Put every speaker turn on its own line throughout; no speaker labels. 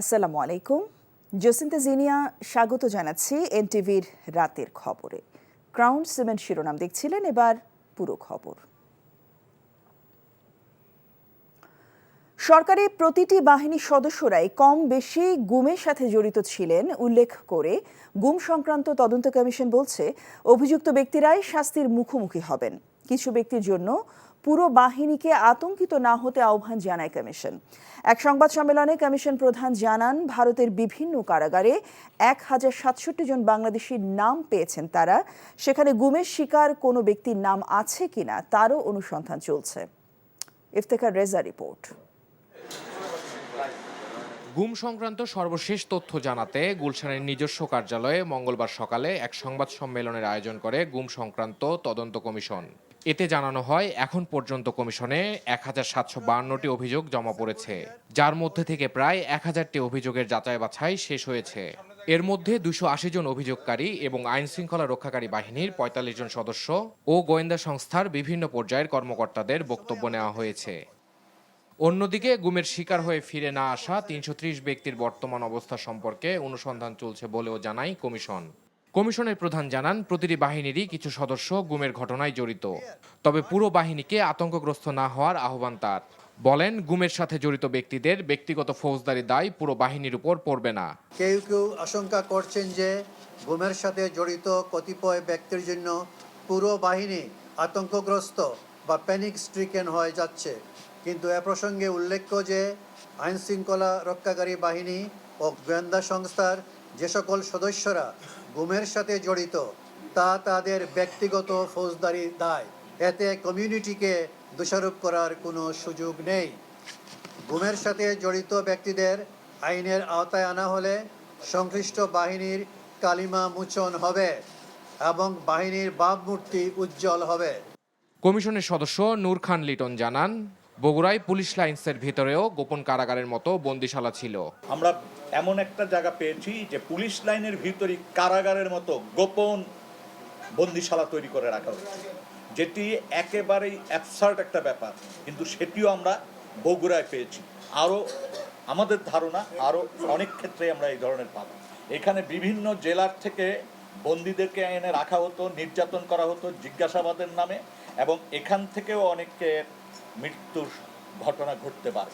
আসসালামু আলাইকুম। জসিন্তা জিনিয়া স্বাগত জানাচ্ছি এনটিভির রাতের খবরে। ক্রাউন সিমেন্ট শিরোনাম দেখছিলেন, এবার পুরো খবর। সরকারি প্রতিটি বাহিনীর সদস্যরাই কম বেশি গুমের সাথে জড়িত ছিলেন উল্লেখ করে গুম সংক্রান্ত তদন্ত কমিশন বলছে, অভিযুক্ত ব্যক্তিরাই শাস্তির মুখোমুখি হবেন। কিছু ব্যক্তির জন্য পুরো বাহিনীকে আতঙ্কিত না হতে আহ্বান জানায় কমিশন। এক সংবাদ সম্মেলনে কমিশন প্রধান জানান, ভারতের বিভিন্ন কারাগারে 1067 জন বাংলাদেশির নাম পেয়েছেন তারা। সেখানে গুমের শিকার কোনো ব্যক্তির নাম আছে কিনা তারও অনুসন্ধান চলছে। ইফতেখার রেজা রিপোর্ট।
গুম সংক্রান্ত সর্বশেষ তথ্য জানাতে গুলশানের নিজস্ব কার্যালয়ে মঙ্গলবার সকালে এক সংবাদ সম্মেলনের আয়োজন করে গুম সংক্রান্ত তদন্ত কমিশন। এতে জানানো হয়, এখন পর্যন্ত কমিশনে 1752টি অভিযোগ জমা পড়েছে, যার মধ্যে থেকে প্রায় 1000টি অভিযোগের যাচাই বাছাই শেষ হয়েছে। এর মধ্যে 280 জন অভিযোগকারী এবং আইন শৃঙ্খলা রক্ষাকারী বাহিনীর 45 জন সদস্য ও গোয়েন্দা সংস্থার বিভিন্ন পর্যায়ের কর্মকর্তাদের বক্তব্য নেওয়া হয়েছে। অন্যদিকে গুমের শিকার হয়ে ফিরে না আসা 330 ব্যক্তির বর্তমান অবস্থা সম্পর্কে অনুসন্ধান চলছে বলেও জানায় কমিশন। কমিশনের প্রধান জানান, প্রতিটি বাহিনীরই কিছু সদস্য গুমের ঘটনায় জড়িত, তবে পুরো বাহিনীকে আতঙ্কগ্রস্ত না হওয়ার আহ্বান তার। বলেন, গুমের সাথে জড়িত ব্যক্তিদের ব্যক্তিগত ফৌজদারি দায় পুরো বাহিনীর উপর পড়বে না।
কেউ কেউ আশঙ্কা করছেন যে গুমের সাথে জড়িত কতিপয় ব্যক্তির জন্য পুরো বাহিনী আতঙ্কগ্রস্ত বা প্যানিক স্ট্রিকেন হয়ে যাচ্ছে, কিন্তু এ প্রসঙ্গে উল্লেখ্য যে আইন শৃঙ্খলা রক্ষাকারী বাহিনী ও গোয়েন্দা সংস্থার যে সকল সদস্যরা গুমের সাথে জড়িত তা তাদের ব্যক্তিগত ফৌজদারি দায়। এতে কমিউনিটিকে দোষারোপ করার কোনো সুযোগ নেই। গুমের সাথে জড়িত ব্যক্তিদের আইনের আওতায় আনা হলে সংশ্লিষ্ট বাহিনীর কালিমা মোচন হবে এবং বাহিনীর ভাবমূর্তি উজ্জ্বল হবে।
কমিশনের সদস্য নূর খান লিটন জানান, বগুড়ায় পুলিশ লাইন্সের ভিতরেও গোপন কারাগারের মতো বন্দিশালা ছিল।
আমরা এমন একটা জায়গা পেয়েছি যে পুলিশ লাইনের ভিতরে কারাগারের মতো গোপন বন্দিশালা তৈরি করে রাখা হয়েছে, যেটি একেবারেই অ্যাবসার্ড একটা ব্যাপার, কিন্তু সেটিও আমরা বগুড়ায় পেয়েছি। আরও আমাদের ধারণা আরও অনেক ক্ষেত্রে আমরা এই ধরনের পাব। এখানে বিভিন্ন জেলার থেকে বন্দীদেরকে এনে রাখা হতো, নির্যাতন করা হতো জিজ্ঞাসাবাদের নামে, এবং এখান থেকেও অনেকের মৃত্যুর ঘটনা ঘটতে পারে।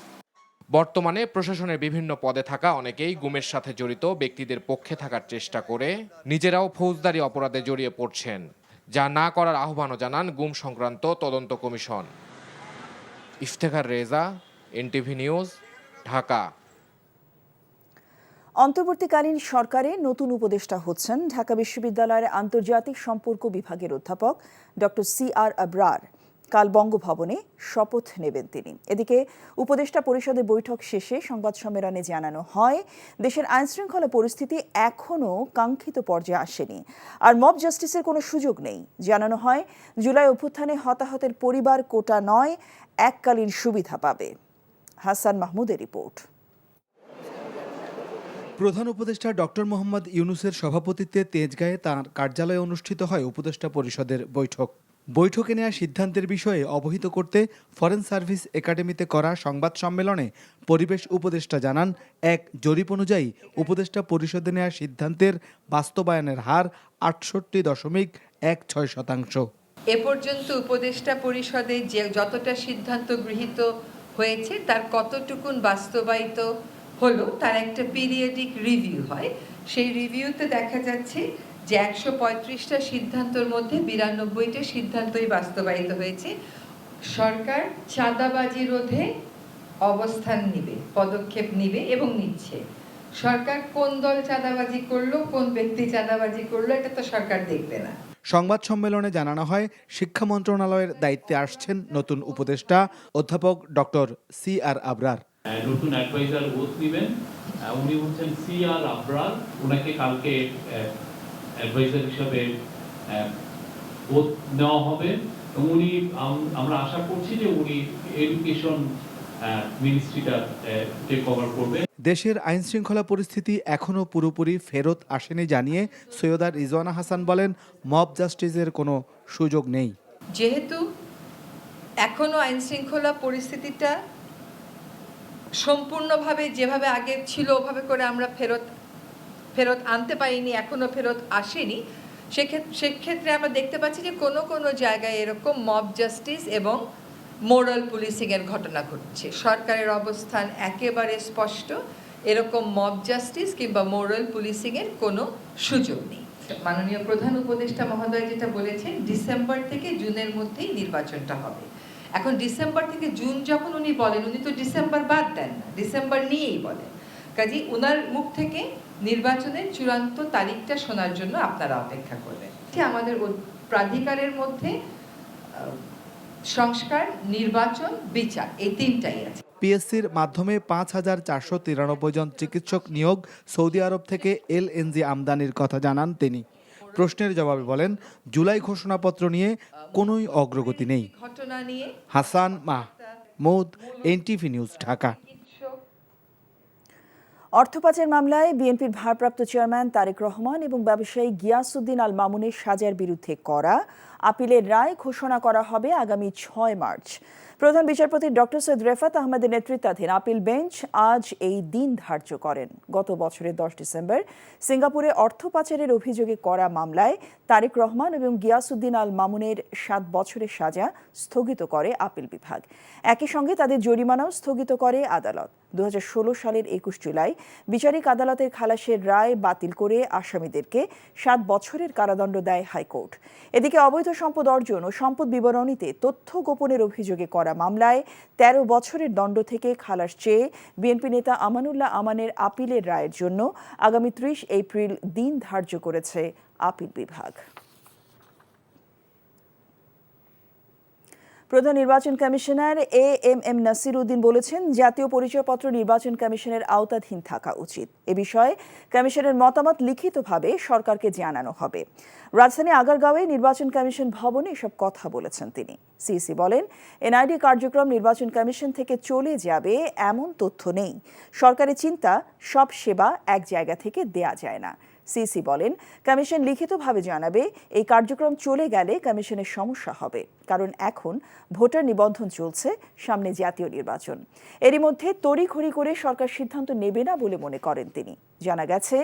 বর্তমানে প্রশাসনের বিভিন্ন পদে থাকা অনেকেই গুমের সাথে জড়িত ব্যক্তিদের পক্ষে থাকার চেষ্টা করে নিজেরাও ফৌজদারি অপরাধে জড়িয়ে পড়ছেন, যা না করার আহ্বানও জানান গুম সংক্রান্ত তদন্ত commission. Iftekhar Reza, NTV news, Dhaka.
অন্তর্বর্তীকালীন সরকারে নতুন উপদেষ্টা হচ্ছেন ঢাকা বিশ্ববিদ্যালয়ের আন্তর্জাতিক সম্পর্ক বিভাগের অধ্যাপক ডক্টর CR আবরার। কাল বঙ্গভবনে শপথ নেবেন তিনি। এদিকে উপদেষ্টা পরিষদের বৈঠক শেষে সংবাদ সম্মেলনে জানানো হয়, দেশের আইনশৃঙ্খলা পরিস্থিতি এখনও কাঙ্ক্ষিত পর্যায়ে আসেনি, আর মব জাস্টিসের কোনো সুযোগ নেই। জানানো হয়, জুলাই অভ্যুত্থানে হতাহতের পরিবার কোটা নয়, এককালীন সুবিধা পাবে। হাসান মাহমুদের রিপোর্ট।
প্রধান উপদেষ্টা ডক্টর মোহাম্মদ ইউনূসের সভাপতিত্বে তেজগাঁয়ে তাঁর কার্যালয়ে অনুষ্ঠিত হয় উপদেষ্টা পরিষদের বৈঠক। বৈঠকে নেওয়া সিদ্ধান্তের বিষয়ে অবহিত করতে ফরেন সার্ভিস একাডেমিতে করা সংবাদ সম্মেলনে পরিবেশ উপদেষ্টা জানান, এক জরিপ অনুযায়ী উপদেষ্টা পরিষদে নেওয়া সিদ্ধান্তের বাস্তবায়নের হার 68.16%।
এ পর্যন্ত উপদেষ্টা পরিষদে যে যতটা সিদ্ধান্ত গৃহীত হয়েছে তার কতটুকুন বাস্তবায়িত হলো তার একটা পিরিয়ডিক রিভিউ হয়। সেই রিভিউতে দেখা যাচ্ছে যে 135টা সিদ্ধান্তের মধ্যে 92টা সিদ্ধান্তই বাস্তবায়িত হয়েছে। সরকার চাঁদাবাজি রোধে অবস্থান নিবে, পদক্ষেপ নিবে এবং নিচ্ছে। সরকার কোন দল চাঁদাবাজি করলো, কোন ব্যক্তি চাঁদাবাজি করলো, এটা তো সরকার দেখবে না।
সংবাদ সম্মেলনে জানানো হয়, শিক্ষা মন্ত্রণালয়ের দায়িত্বে আসছেন নতুন উপদেষ্টা অধ্যাপক ডক্টর CR আবরার।
নতুন অ্যাডভাইজার ওথ নেবেন, উনি হচ্ছেন CR আবরার। ওনাকে কালকে অ্যাডভাইজার হিসাবে ওথ নেওয়া হবে এবং উনি আমরা আশা করছি যে উনি এডুকেশন মিনিস্ট্রিটা টেক ওভার করবেন।
দেশের আইন শৃঙ্খলা পরিস্থিতি এখনও পুরোপুরি ফেরত আসেনি জানিয়ে সৈয়দা রিজওয়ানা হাসান বলেন, মব জাস্টিসের কোনো সুযোগ নেই।
যেহেতু এখনো আইন শৃঙ্খলা পরিস্থিতিটা সম্পূর্ণভাবে যেভাবে আগে ছিল ওভাবে করে আমরা ফেরত আনতে পারিনি, এখনো ফেরত আসেনি। সেক্ষেত্রে আমরা দেখতে পাচ্ছি যে কোনো জায়গায় এরকম মব জাস্টিস এবং মোরাল পুলিশিংয়ের ঘটনা ঘটছে। সরকারের অবস্থান একেবারে স্পষ্ট, এরকম মব জাস্টিস কিংবা মোরাল পুলিশিংয়ের কোনো সুযোগ নেই। মাননীয় প্রধান উপদেষ্টা মহোদয় যেটা বলেছেন, ডিসেম্বর থেকে জুনের মধ্যেই নির্বাচনটা হবে। এখন ডিসেম্বর থেকে জুন যখন উনি বলেন, উনি তো ডিসেম্বর বাদ দেন না, ডিসেম্বর নিয়েই বলেন। কাজেই উনার মুখ থেকে নির্বাচনের চূড়ান্ত তারিখটা শোনার জন্য আপনারা অপেক্ষা করবেন। আমাদের প্রাধিকারের মধ্যে সংস্কার, নির্বাচন, বিচার, এই তিনটাই আছে।
পিএসসির মাধ্যমে ৫,৪৯৩ জন চিকিৎসক নিয়োগ, সৌদি আরব থেকে এলএনজি আমদানির কথা জানান তিনি। প্রশ্নের জবাবে বলেন, জুলাই ঘোষণাপত্র নিয়ে কোনোই অগ্রগতি নেই।
ঘটনা নিয়ে
হাসান মাহমুদ, এনটিভি নিউজ, ঢাকা।
অর্থ পাচার মামলায় বিএনপির ভারপ্রাপ্ত চেয়ারম্যান তারেক রহমান এবং ব্যবসায়ী গিয়াসউদ্দিন আল মামুনের সাজার বিরুদ্ধে করা আপিলের রায় ঘোষণা করা হবে আগামী ৬ মার্চ। প্রধান বিচারপতি ডক্টর সৈয়দ রেফাত আহমেদের নেতৃত্বাধীন আপিল বেঞ্চ আজ এই দিন ধার্য করেন। গত বছরের 10 ডিসেম্বর সিঙ্গাপুরে অর্থ পাচারের অভিযোগে করা মামলায় তারেক রহমান এবং গিয়াসউদ্দিন আল মামুনের 7 বছরের সাজা স্থগিত করে আপিল বিভাগ। একই সঙ্গে তাদের জরিমানাও স্থগিত করে আদালত। 2016 সালের 21 জুলাই বিচারিক আদালতের খালাসের রায় বাতিল করে আসামিদেরকে 7 বছরের কারাদণ্ড দেয় হাইকোর্ট। এদিকে অবৈধ সম্পদ অর্জন ও সম্পদ বিবরণীতে তথ্য গোপনের অভিযোগে করা মামলায় 13 বছরের দণ্ড থেকে খালাস চেয়ে বিএনপি নেতা আমানুল্লাহ আমানের আপিলের রায়ের জন্য আগামী 30 এপ্রিল দিন ধার্য করেছে আপিল বিভাগ। প্রধান নির্বাচন কমিশনার এএমএম নাসির উদ্দিন বলেছেন, জাতীয় পরিচয়পত্র নির্বাচন কমিশনের আওতাধীন থাকা উচিত। এ বিষয়ে কমিশনের মতামত লিখিতভাবে সরকারকে জানানো হবে। রাজধানী আগারগাঁওয়ে নির্বাচন কমিশন ভবনে এসব কথা বলেছেন তিনি। সিইসি বলেন, এনআইডি কার্যক্রম নির্বাচন কমিশন থেকে চলে যাবে এমন তথ্য নেই। সরকারের চিন্তা, সব সেবা এক জায়গা থেকে দেয়া যায় না। সিসি বলেন, কমিশন লিখিতভাবে জানাবে এই কার্যক্রম চলে গেলে কমিশনের সমস্যা হবে, কারণ এখন ভোটার নিবন্ধন চলছে, সামনে জাতীয় নির্বাচন। এরই মধ্যে তড়িঘড়ি করে সরকার সিদ্ধান্ত নেবে না বলে মনে করেন তিনি। জানা গেছে,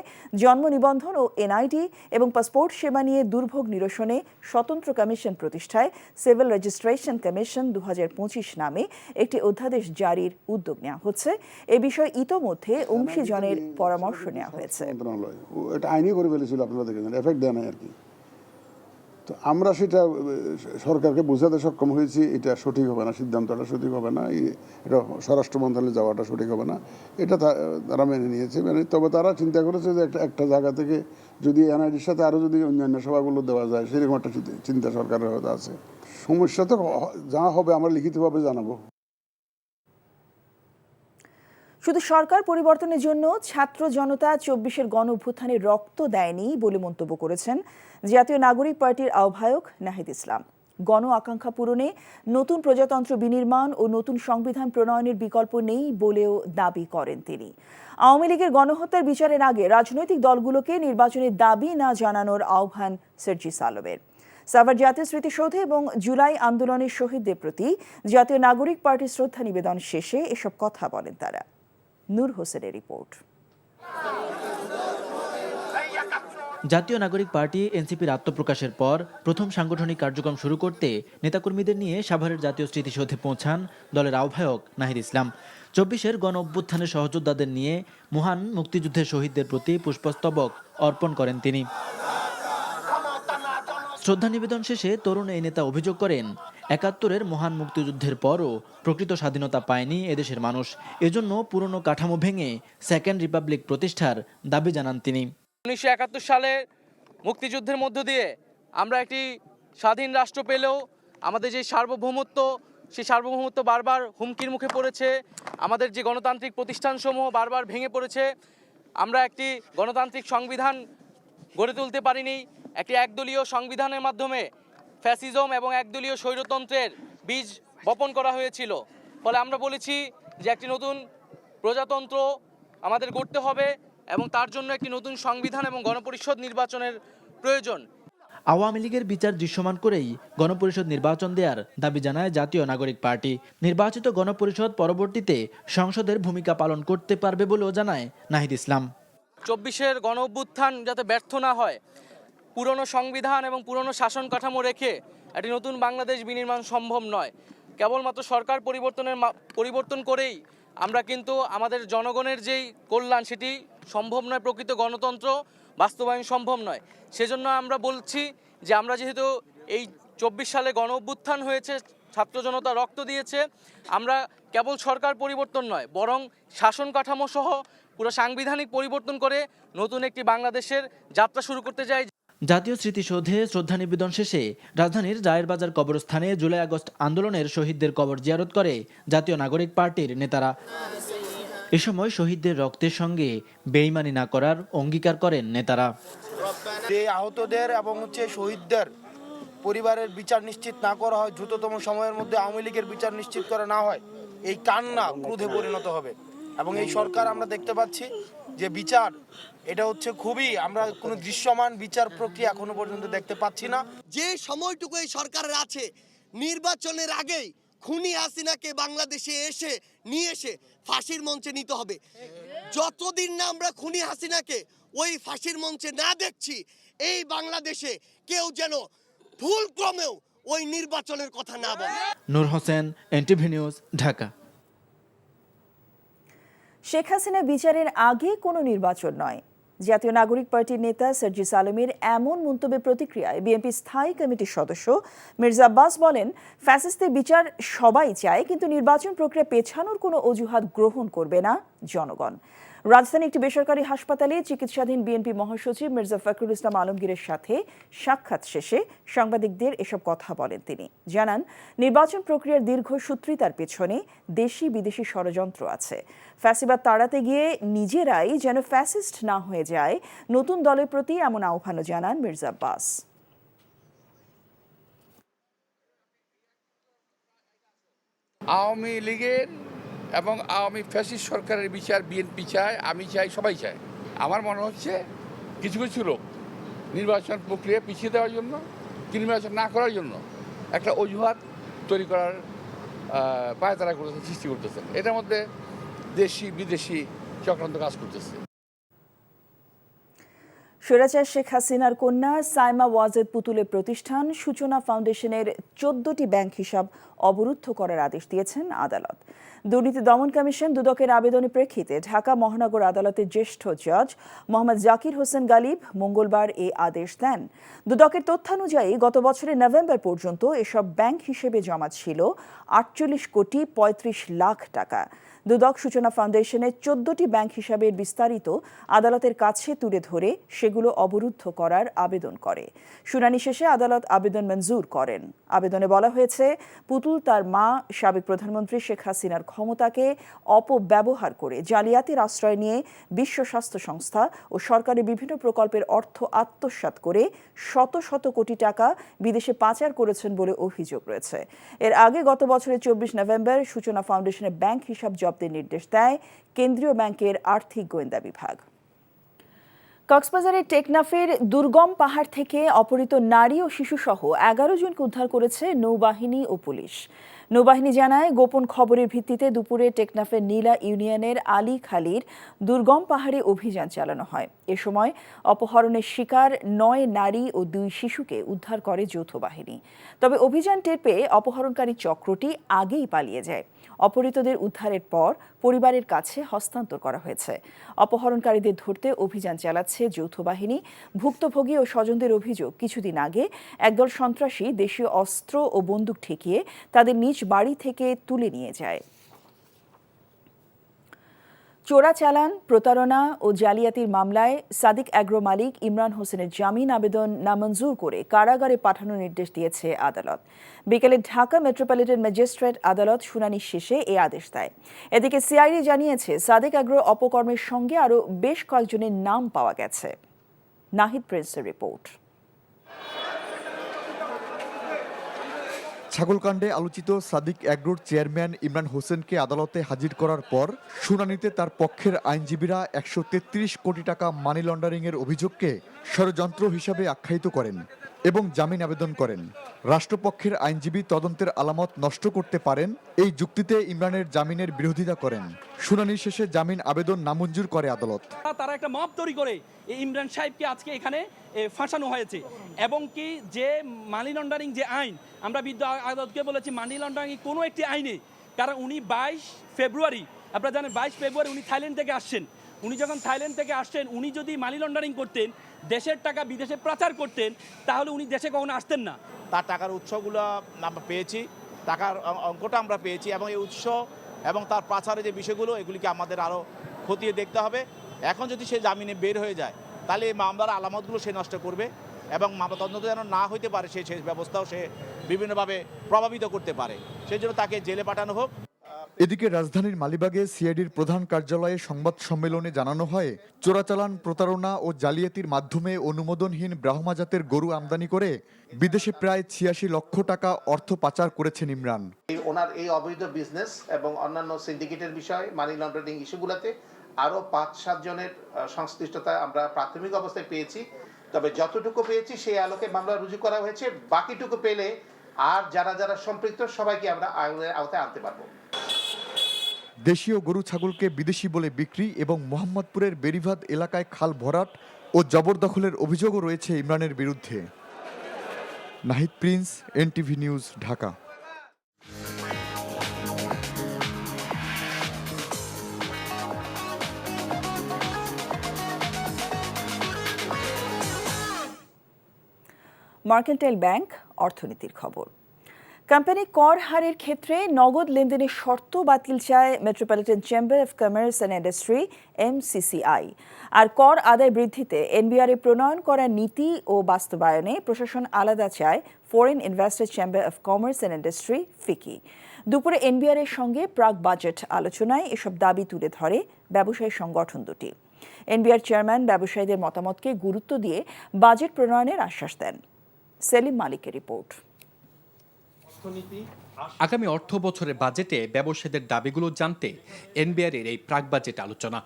জন্ম নিবন্ধন ও এনআইডি এবং পাসপোর্ট সেবা নিয়ে দুর্ভোগ নিরসনে স্বতন্ত্র কমিশন প্রতিষ্ঠায় সিভিল রেজিস্ট্রেশন কমিশন 2025 নামে একটি অধ্যাদেশ জারির উদ্যোগ নেওয়া হচ্ছে। এ বিষয়ে ইতোমধ্যে অংশীজনের পরামর্শ নেওয়া হয়েছে।
এটা আইনি করে ফেলেছিল, আপনারা দেখেছেন, এফেক্ট দেয় নাই আর কি। তো আমরা সেটা সরকারকে বোঝাতে সক্ষম হয়েছি, এটা সঠিক হবে না, সিদ্ধান্তটা সঠিক হবে না, এটা স্বরাষ্ট্র মন্ত্রণালয়ে যাওয়াটা সঠিক হবে না, এটা তারা মেনে নিয়েছে। তবে তারা চিন্তা করেছে যে একটা জায়গা থেকে যদি এনআইডির সাথে আরও যদি অন্যান্য সেবাগুলো দেওয়া যায়, সেরকম একটা চিন্তা সরকারের হয়তো আছে। সমস্যা তো যা হবে আমরা লিখিতভাবে জানাবো।
শুধু সরকার পরিবর্তনের জন্য ছাত্র জনতা 24-এর গণ অভ্যুত্থানে রক্ত দেয়নি বলে মন্তব্য করেছেন জাতীয় নাগরিক পার্টির আহ্বায়ক নাহিদ ইসলাম। গণ আকাঙ্ক্ষা পূরণে নতুন প্রজাতন্ত্র বিনির্মাণ ও নতুন সংবিধান প্রণয়নের বিকল্প নেই বলেও দাবি করেন তিনি। আওয়ামী লীগের গণহত্যার বিচারের আগে রাজনৈতিক দলগুলোকে নির্বাচনের দাবি না জানানোর আহ্বান সার্জিস আলমের। সাভার জাতীয় স্মৃতিসৌধে এবং জুলাই আন্দোলনের শহীদদের প্রতি জাতীয় নাগরিক পার্টির শ্রদ্ধা নিবেদন শেষে এসব কথা বলেন তারা। নূর হোসেনের রিপোর্ট।
জাতীয় নাগরিক পার্টি এনসিপির আত্মপ্রকাশের পর প্রথম সাংগঠনিক কার্যক্রম শুরু করতে নেতাকর্মীদের নিয়ে সাভারের জাতীয় স্মৃতিসৌধে পৌঁছান দলের আহ্বায়ক নাহিদ ইসলাম। 24-এর গণ অভ্যুত্থানের সহযোদ্ধাদের নিয়ে মহান মুক্তিযুদ্ধের শহীদদের প্রতি পুষ্পস্তবক অর্পণ করেন তিনি। শ্রদ্ধা নিবেদন শেষে তরুণ এই নেতা অভিযোগ করেন, ৭১-এর মহান মুক্তিযুদ্ধের পরও প্রকৃত স্বাধীনতা পায়নি এদেশের মানুষ। এজন্য পুরনো কাঠামো ভেঙে সেকেন্ড রিপাবলিক প্রতিষ্ঠার দাবি জানান তিনি।
1971 সালে মুক্তিযুদ্ধের মধ্য দিয়ে আমরা একটি স্বাধীন রাষ্ট্র পেলেও আমাদের যে সার্বভৌমত্ব, সেই সার্বভৌমত্ব বারবার হুমকির মুখে পড়েছে। আমাদের যে গণতান্ত্রিক প্রতিষ্ঠানসমূহ বারবার ভেঙে পড়েছে। আমরা একটি গণতান্ত্রিক সংবিধান গড়ে তুলতে পারিনি। একটি একদলীয় সংবিধানের মাধ্যমে ফ্যাসিজম এবং একদলীয় স্বৈরতন্ত্রের বীজ বপন করা হয়েছিল। ফলে আমরা বলেছি যে একটি নতুন প্রজাতন্ত্র আমাদের গড়তে হবে এবং তার জন্য একটি নতুন সংবিধান এবং গণপরিষদ নির্বাচনের প্রয়োজন।
আওয়ামী লীগের বিচার দৃশ্যমান করেই গণপরিষদ নির্বাচন দেওয়ার দাবি জানায় জাতীয় নাগরিক পার্টি। নির্বাচিত গণপরিষদ পরবর্তীতে সংসদের ভূমিকা পালন করতে পারবে বলেও জানায় নাহিদ ইসলাম।
24-এর গণ অভ্যুত্থান যাতে ব্যর্থ না হয়, পুরনো সংবিধান এবং পুরনো শাসন কাঠামো রেখে একটি নতুন বাংলাদেশ বিনির্মাণ সম্ভব নয়। কেবলমাত্র সরকার পরিবর্তন করেই আমরা কিন্তু আমাদের জনগণের যেই কল্যাণ সেটি সম্ভব নয়, প্রকৃত গণতন্ত্র বাস্তবায়ন সম্ভব নয়। সেজন্য আমরা বলছি যে আমরা যেহেতু এই 24 সালে গণ অভ্যুত্থান হয়েছে, ছাত্র জনতা রক্ত দিয়েছে, আমরা কেবল সরকার পরিবর্তন নয় বরং শাসন কাঠামো সহ পুরো সাংবিধানিক পরিবর্তন করে নতুন একটি বাংলাদেশের যাত্রা শুরু করতে চাই।
জাতীয় স্মৃতিসৌধে শ্রদ্ধা নিবেদন শেষে রাজধানীর জায়ের বাজার কবরস্থানে জুলাই আগস্ট আন্দোলনের শহীদদের কবর জিয়ারত করে জাতীয় নাগরিক পার্টির নেতারা। এ সময় শহীদদের রক্তের সঙ্গে বেইমানি না করার অঙ্গীকার করেন নেতারা।
যে আহতদের এবং শহীদদের পরিবারের বিচার নিশ্চিত না করা হয়, দ্রুততম সময়ের মধ্যে আওয়ামী লীগের বিচার নিশ্চিত করা না হয়, এই কান্না ক্রোধে পরিণত হবে। এবং এই সরকার আমরা দেখতে পাচ্ছি যে বিচার এটা খুবই, আমরা কোনো দৃশ্যমান বিচার প্রক্রিয়া এখনো পর্যন্ত দেখতে পাচ্ছি না।
যে সময়টুকু এই সরকারের আছে, নির্বাচনের আগেই খুনি হাসিনাকে বাংলাদেশে নিয়ে এসে ফাঁসির মঞ্চে নিতে হবে। যতদিন না আমরা খুনি হাসিনাকে ওই ফাঁসির মঞ্চে না দেখছি, এই বাংলাদেশে কেউ যেন ভুলক্রমেও ওই নির্বাচনের কথা না বলে।
নূর হোসেন, এনটিভি নিউজ, ঢাকা।
শেখ হাসিনা বিচারের আগে কোনো নির্বাচন নয়, জাতীয় নাগরিক পার্টির নেতা সার্জিস আলমের এমন মন্তব্যের প্রতিক্রিয়ায় বিএনপি স্থায়ী কমিটির সদস্য মির্জা আব্বাস বলেন, ফ্যাসিস্টের বিচার সবাই চায়, কিন্তু নির্বাচন প্রক্রিয়া পেছানোর কোনো অজুহাত গ্রহণ করবে না জনগণ। রাজধানী একটি বেসরকারি হাসপাতালে চিকিৎসাধীন বিএনপি মহাসচিব মির্জা ফখরুল ইসলাম আলমগীরের সাথে সাক্ষাৎ শেষে সাংবাদিকদের এসব কথা বলেন তিনি। জানান, নির্বাচন প্রক্রিয়ার দীর্ঘসূত্রিতার পেছনে দেশি বিদেশি ষড়যন্ত্র আছে। ফ্যাসিবাদ তাড়াতে গিয়ে নিজেরাই যেন ফ্যাসিস্ট না হয়ে যায়, নতুন দলের প্রতি এমন আহ্বানও জানান মির্জা আব্বাস।
আওয়ামী লীগের এবং আওয়ামী ফ্যাসিস্ট সরকারের বিচার বিএনপি চায়, আমি চাই, সবাই চায়। আমার মনে হচ্ছে কিছু কিছু লোক নির্বাচন প্রক্রিয়া পিছিয়ে দেওয়ার জন্য, নির্বাচন না করার জন্য একটা অজুহাত তৈরি করার পায়তারা করতেছে, সৃষ্টি করতেছেন। এটার মধ্যে দেশি বিদেশি চক্রান্ত কাজ করতেছে।
স্বৈরাচার শেখ হাসিনার কন্যা সাইমা ওয়াজেদ পুতুলের প্রতিষ্ঠান সূচনা ফাউন্ডেশনের 14টি ব্যাংক হিসাব অবরুদ্ধ করার আদেশ দিয়েছেন আদালত। দুর্নীতি দমন কমিশন দুদকের আবেদনের প্রেক্ষিতে ঢাকা মহানগর আদালতের জ্যেষ্ঠ জজ মোহাম্মদ জাকির হোসেন গালিব মঙ্গলবার এই আদেশ দেন। দুদকের তথ্যানুযায়ী গত বছরের নভেম্বর পর্যন্ত এসব ব্যাংক হিসেবে জমা ছিল 48 কোটি 35 লাখ টাকা। দুদক সূচনা ফাউন্ডেশনের 14টি ব্যাংক হিসাবের বিস্তারিত আদালতের কাছে তুলে ধরে সেগুলো অবরুদ্ধ করার আবেদন করে। শুনানি শেষে আদালত আবেদন মঞ্জুর করেন। আবেদনে বলা হয়েছে, পুতুল তার মা সাবেক প্রধানমন্ত্রী শেখ হাসিনার ক্ষমতাকে অপব্যবহার করে জালিয়াতির আশ্রয় নিয়ে বিশ্ব স্বাস্থ্য সংস্থা ও সরকারের বিভিন্ন প্রকল্পের অর্থ আত্মসাৎ করে শত শত কোটি টাকা বিদেশে পাচার করেছেন বলে অভিযোগ রয়েছে। এর আগে গত বছরের 24 নভেম্বর সূচনা ফাউন্ডেশনের ব্যাংক হিসাব জব্দের নির্দেশ দেয় কেন্দ্রীয় ব্যাংকের আর্থিক গোয়েন্দা বিভাগ। কক্সবাজারের টেকনাফের দুর্গম পাহাড় থেকে অপহৃত নারী ও শিশুসহ 11 জনকে উদ্ধার করেছে নৌবাহিনী ও পুলিশ। নৌবাহিনী জানায়, গোপন খবরের ভিত্তিতে দুপুরে টেকনাফের নীলা ইউনিয়নের আলীখালীর দুর্গম পাহাড়ে অভিযান চালানো হয়। এ সময় অপহরণের শিকার 9 নারী ও 2 শিশুকে উদ্ধার করে যৌথ বাহিনী। তবে অভিযান টের পেয়ে অপহরণকারী চক্রটি আগেই পালিয়ে যায়। অপহৃতদের উদ্ধারের পর পরিবারের কাছে হস্তান্তর করা হয়েছে। অপহরণকারীদের ধরতে অভিযান চালাচ্ছে যৌথ বাহিনী। ভুক্তভোগী ও স্বজনদের অভিযোগ, কিছুদিন আগে একদল সন্ত্রাসী দেশীয় অস্ত্র ও বন্দুক ঠেকিয়ে তাদের নিজ বাড়ি থেকে তুলে নিয়ে যায়। চোরাচালান, প্রতারণা ও জালিয়াতির মামলায় সাদিক অ্যাগ্রো মালিক ইমরান হোসেনের জামিন আবেদন নামঞ্জুর করে কারাগারে পাঠানোর নির্দেশ দিয়েছে আদালত। বিকেলে ঢাকা মেট্রোপলিটন ম্যাজিস্ট্রেট আদালত শুনানি শেষে এই আদেশ দেয়। এদিকে সিআইডি জানিয়েছে, সাদিক অ্যাগ্রো অপকর্মের সঙ্গে আরও বেশ কয়েকজনের নাম পাওয়া গেছে। নাহিদ প্রিন্সের রিপোর্ট।
ছাগলকাণ্ডে আলোচিত সাদিক অ্যাগ্রোর চেয়ারম্যান ইমরান হোসেনকে আদালতে হাজির করার পর শুনানিতে তার পক্ষের আইনজীবীরা 133 কোটি টাকা মানি লন্ডারিংয়ের অভিযোগকে ষড়যন্ত্র হিসাবে আখ্যায়িত করেন। এবং জামিন আবেদন করেন। রাষ্ট্রপক্ষের আইনজীবী তদন্তের আলামত নষ্ট করতে পারেন এই যুক্তিতে ইমরানের জামিনের বিরোধিতা করেন। শুনানি শেষে জামিন আবেদন নামঞ্জুর করে আদালত।
তারা একটা মব তৈরি করে এই ইমরান সাহেবকে আজকে এখানে ফাঁসানো হয়েছে এবং কি যে মানি লন্ডারিং যে আইন, আমরা বিদ্যা আদালতকে বলেছি মানি লন্ডারিং কোনো একটি আইনে, কারণ উনি 22 ফেব্রুয়ারি, আপনারা জানেন 22 ফেব্রুয়ারি উনি থাইল্যান্ড থেকে আসছেন। উনি যখন থাইল্যান্ড থেকে আসছেন, উনি যদি মানি লন্ডারিং করতেন, দেশের টাকা বিদেশে পাচার করতেন, তাহলে উনি দেশে কখনো আসতেন না।
তার টাকার উৎসগুলো আমরা পেয়েছি, টাকার অঙ্কটা আমরা পেয়েছি এবং এই উৎস এবং তার পাচারের যে বিষয়গুলো এগুলিকে আমাদের আরও খতিয়ে দেখতে হবে। এখন যদি সে জামিনে বের হয়ে যায় তাহলে এই মামলার আলামতগুলো সে নষ্ট করবে এবং মামলা তদন্ত যেন না হইতে পারে সে ব্যবস্থাও সে বিভিন্নভাবে প্রভাবিত করতে পারে, সেই জন্য তাকে জেলে পাঠানো হোক।
এদিকে রাজধানীর মালিবাগে সিআইডির প্রধান কার্যালয়ে সংবাদ সম্মেলনে জানানো হয়, চোরাচালান, প্রতারণা ও জালিয়াতির মাধ্যমে অনুমোদনহীন ব্রাহ্মা জাতের গরু আমদানি করে বিদেশে প্রায় ৮৬ লক্ষ টাকা অর্থ পাচার করেছেন ইমরান।
ওনার এই অবৈধ বিজনেস এবং অন্যান্য সিন্ডিকেটের বিষয়, মানি লন্ডারিং ইস্যুগুলোতে আরও ৫-৭ জনের সংশ্লিষ্টতা আমরা প্রাথমিক অবস্থায় পেয়েছি। তবে যতটুকু পেয়েছি সেই আলোকে মামলা রুজু করা হয়েছে। বাকিটুকু পেলে আর যারা যারা সম্পৃক্ত সবাইকে আমরা আইনের আওতায় আনতে পারবো।
দেশীয় গরু ছাগলকে বিদেশি বলে বিক্রি এবং মোহাম্মদপুরের বেরিভাদ এলাকায় খাল ভরাট ও জবরদখলের অভিযোগও রয়েছে ইমরানের বিরুদ্ধে। Nahid Prince, NTV news, Dhaka.
Mercantile bank অর্থনীতির খবর। কোম্পানি কর হারের ক্ষেত্রে নগদ লেনদেনের শর্ত বাতিল চায় metropolitan chamber of commerce and industry MCCI। আর কর আদায় বৃদ্ধিতে এনবিআর প্রণয়ন করা নীতি ও বাস্তবায়নে প্রশাসন আলাদা চায় foreign investor chamber of commerce and industry FICCI. দুপুরে এনবিআর এর সঙ্গে প্রাক বাজেট আলোচনায় এসব দাবি তুলে ধরে ব্যবসায়ী সংগঠন দুটি। এনবিআর চেয়ারম্যান ব্যবসায়ীদের মতামতকে গুরুত্ব দিয়ে বাজেট প্রণয়নের আশ্বাস দেন। সেলিম মালিকের রিপোর্ট।
আগামী অর্থ বছরের বাজেটে ব্যবসায়ীদের দাবিগুলো জানতে এনবিআর এর এই প্রাক বাজেট আলোচনা।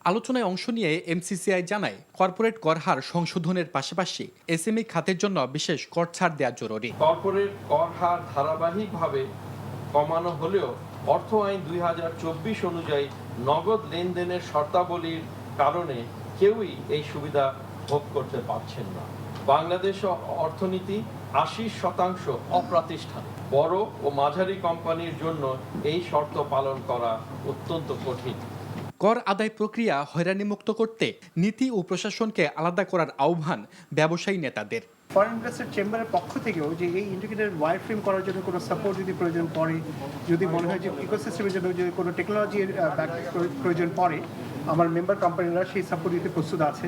আলোচনায় অংশ নিয়ে MCCI জানায়, কর্পোরেট কর হার সংশোধনের পাশাপাশি এসএমই খাতের জন্য বিশেষ কর ছাড় দেওয়া জরুরি।
কর্পোরেট কর হার ধারাবাহিকভাবে কমানো হলেও অর্থ আইন 2024 অনুযায়ী নগদ লেনদেনের শর্তাবলীর কারণে কেউই এই সুবিধা ভোগ করতে পারছেন না। বাংলাদেশ অর্থনীতি 80% অপ্রাতিষ্ঠানিক। বড় ও মাঝারি কোম্পানির জন্য এই শর্ত পালন করা অত্যন্ত কঠিন।
কর আদায় প্রক্রিয়া হয়রানিমুক্ত করতে নীতি ও প্রশাসনকে আলাদা করার আহ্বান ব্যবসায়ী নেতাদের।
ফরেন ইনভেস্টর চেম্বারের পক্ষ থেকেও যে এই ইন্টিগ্রেটেড ওয়ার ফ্রেম করার জন্য কোনো সাপোর্ট যদি প্রয়োজন পড়ে, যদি মনে হয় যে ইকোসিস্টেমের জন্য যদি কোনো টেকনোলজির প্রয়োজন পড়ে, আমার মেম্বার কোম্পানিরা সেই সাপোর্ট দিতে প্রস্তুত আছে।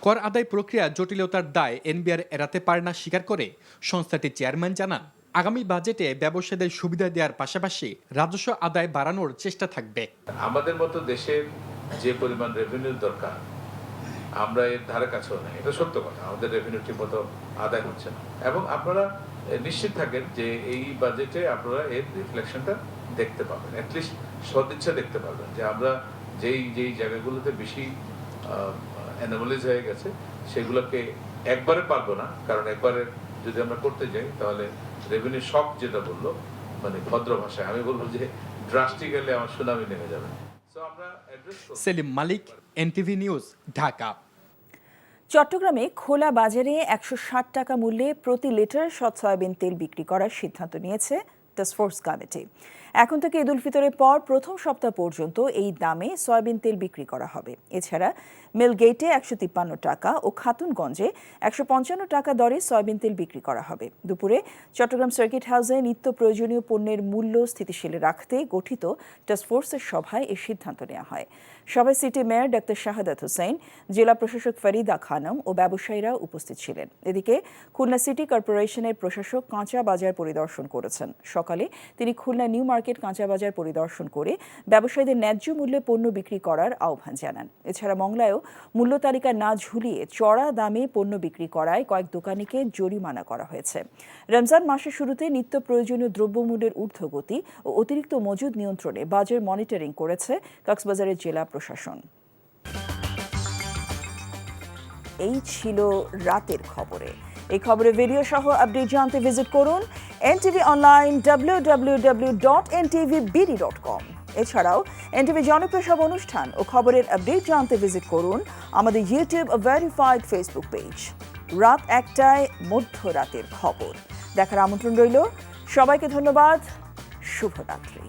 কর আদায় প্রক্রিয়া জটিলতার দায় এনবিআর এড়াতে পারে না স্বীকার করে সংস্থাটির চেয়ারম্যান জানান, আগামী বাজেটে ব্যবসায়ীদের সুবিধা দেওয়ার পাশাপাশি রাজস্ব আদায় বাড়ানোর চেষ্টা থাকবে।
আমাদের মতো দেশের যে পরিমাণ রেভিনিউ দরকার আমরা এর ধারে কাছেও নাই, এটা সত্য কথা। আমাদের রেভিনিউ ঠিক মতো আদায় হচ্ছে না এবং আপনারা নিশ্চিত থাকেন যে এই বাজেটে আপনারা এর রিফ্লেকশনটা দেখতে পাবেন, অ্যাটলিস্ট সদিচ্ছা দেখতে পাবেন যে আমরা যেই জায়গাগুলোতে বেশি অ্যানোমালিজ হয়ে গেছে সেগুলোকে একবারে পারবো না, কারণ একবারে যদি আমরা করতে যাই তাহলে রেভিনিউ শক যেটা বললো, মানে ভদ্র ভাষায় আমি বলবো যে ড্রাস্টিক্যালি আমার সুনামি নেমে যাবে।
সেলিম মালিক, এনটিভি নিউজ, ঢাকা।
চট্টগ্রামে খোলা বাজারে 160 টাকা মূল্যে প্রতি লিটার সৎ সয়াবিন তেল বিক্রি করার সিদ্ধান্ত নিয়েছে টাস্কফোর্স কমিটি। এখন থেকে ঈদ উল ফিতরের পর প্রথম সপ্তাহ পর্যন্ত এই দামে সয়াবিন তেল বিক্রি করা হবে। এছাড়া মিলগেটে 153 টাকা ও খাতুনগঞ্জে 155 টাকা দরে সয়াবিন তেল বিক্রি করা হবে। দুপুরে চট্টগ্রাম সার্কিট হাউসে নিত্য প্রয়োজনীয় পণ্যের মূল্য স্থিতিশীল রাখতে গঠিত টাস্কফোর্সের সভায় এই সিদ্ধান্ত নেওয়া হয়। সভায় city mayor doctor Shahadat Hossain, জেলা প্রশাসক ফরিদা খানম ও ব্যবসায়ীরা উপস্থিত ছিলেন। এদিকে খুলনা সিটি কর্পোরেশনের প্রশাসক কাঁচা বাজার পরিদর্শন করেছেন। সকালে তিনি খুলনা নিউ মার্কেট কাঁচা বাজার পরিদর্শন করে ব্যবসায়ীদের ন্যায্য মূল্যে পণ্য বিক্রি করার আহ্বান জানান। এছাড়া মংলায়ও মূল্য তালিকা না ঝুলিয়ে চড়া দামে পণ্য বিক্রি করায় কয়েক দোকানিকে জরিমানা করা হয়েছে। রমজান মাসের শুরুতে নিত্য প্রয়োজনীয় দ্রব্যমূল্যের ঊর্ধ্বগতি ও অতিরিক্ত মজুদ নিয়ন্ত্রণে বাজার মনিটরিং করেছে কক্সবাজারের জেলা প্রশাসন। এই ছিল রাতের খবরে। এই খবরের ভিডিও সহ আপডেট জানতে ভিজিট করুন NTV অনলাইন www.ntvbd.com। এছাড়াও NTV জনপ্রিয় সব অনুষ্ঠান ও খবরের আপডেট জানতে ভিজিট করুন আমাদের ইউটিউব ভেরিফাইড ফেসবুক পেজ। রাত 1টায় মধ্যরাতের খবর দেখার আমন্ত্রণ রইল। সবাইকে ধন্যবাদ। শুভরাত্রি।